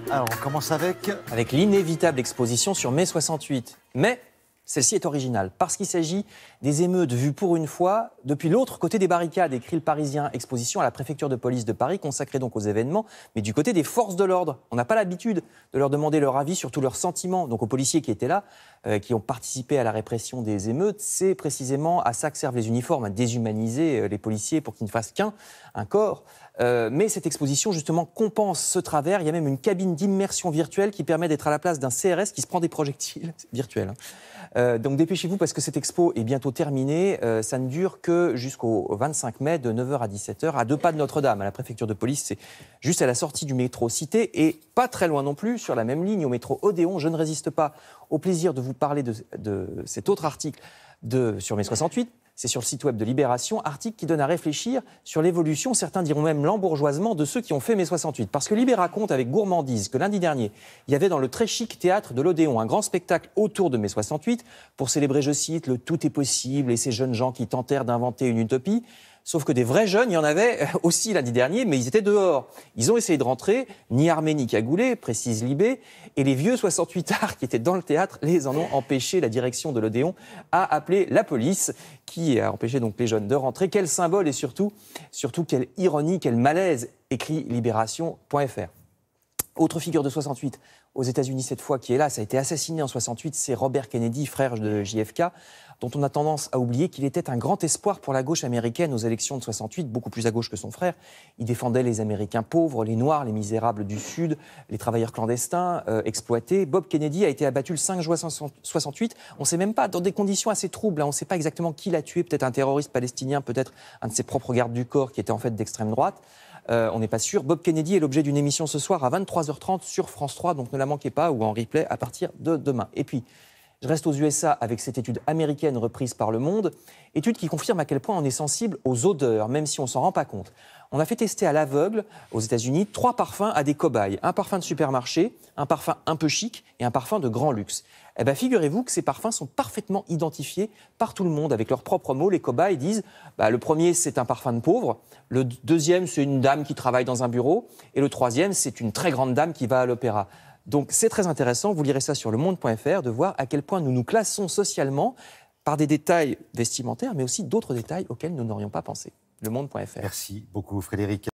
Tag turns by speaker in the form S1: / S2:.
S1: Alors, on commence avec...
S2: Avec l'inévitable exposition sur mai 68. Mais celle-ci est originale, parce qu'il s'agit des émeutes vues pour une fois depuis l'autre côté des barricades, écrit le Parisien. Exposition à la préfecture de police de Paris, consacrée donc aux événements, mais du côté des forces de l'ordre. On n'a pas l'habitude de leur demander leur avis sur tous leurs sentiments. Donc aux policiers qui étaient là, qui ont participé à la répression des émeutes, c'est précisément à ça que servent les uniformes, à déshumaniser les policiers pour qu'ils ne fassent un corps. Mais cette exposition, justement, compense ce travers. Il y a même une cabine d'immersion virtuelle qui permet d'être à la place d'un CRS qui se prend des projectiles. C'est virtuel, hein. Donc dépêchez-vous parce que cette expo est bientôt terminée. Ça ne dure que jusqu'au 25 mai de 9h à 17h à 2 pas de Notre-Dame, à la préfecture de police. C'est juste à la sortie du métro Cité et pas très loin non plus, sur la même ligne, au métro Odéon. Je ne résiste pas au plaisir de vous parler de cet autre article sur mai 68. C'est sur le site web de Libération, article qui donne à réfléchir sur l'évolution, certains diront même l'embourgeoisement de ceux qui ont fait mai 68. Parce que Libé raconte avec gourmandise que lundi dernier, il y avait dans le très chic théâtre de l'Odéon un grand spectacle autour de mai 68 pour célébrer, je cite, le tout est possible et ces jeunes gens qui tentèrent d'inventer une utopie. Sauf que des vrais jeunes, il y en avait aussi lundi dernier, mais ils étaient dehors. Ils ont essayé de rentrer, ni armés ni cagoulés, précise Libé, et les vieux 68ards qui étaient dans le théâtre les en ont empêché. La direction de l'Odéon a appelé la police, qui a empêché donc les jeunes de rentrer. Quel symbole et surtout quelle ironie, quel malaise, écrit Libération.fr. Autre figure de 68, aux États-Unis cette fois, qui est là, ça a été assassiné en 68, c'est Robert Kennedy, frère de JFK, dont on a tendance à oublier qu'il était un grand espoir pour la gauche américaine aux élections de 68, beaucoup plus à gauche que son frère. Il défendait les Américains pauvres, les Noirs, les misérables du Sud, les travailleurs clandestins, exploités. Bob Kennedy a été abattu le 5 juin 68. On ne sait même pas, dans des conditions assez troubles, hein, on ne sait pas exactement qui l'a tué, peut-être un terroriste palestinien, peut-être un de ses propres gardes du corps qui était en fait d'extrême droite. On n'est pas sûr. Bob Kennedy est l'objet d'une émission ce soir à 23h30 sur France 3, donc ne la manquez pas, ou en replay à partir de demain. Et puis, je reste aux USA avec cette étude américaine reprise par Le Monde, étude qui confirme à quel point on est sensible aux odeurs, même si on ne s'en rend pas compte. On a fait tester à l'aveugle, aux États-Unis, 3 parfums à des cobayes. Un parfum de supermarché, un parfum un peu chic et un parfum de grand luxe. Eh bien, figurez-vous que ces parfums sont parfaitement identifiés par tout le monde. Avec leurs propres mots, les cobayes disent le premier, c'est un parfum de pauvre. Le deuxième, c'est une dame qui travaille dans un bureau. Et le troisième, c'est une très grande dame qui va à l'opéra. Donc, c'est très intéressant, vous lirez ça sur lemonde.fr, de voir à quel point nous nous classons socialement par des détails vestimentaires, mais aussi d'autres détails auxquels nous n'aurions pas pensé. Lemonde.fr.
S1: Merci beaucoup, Frédéric.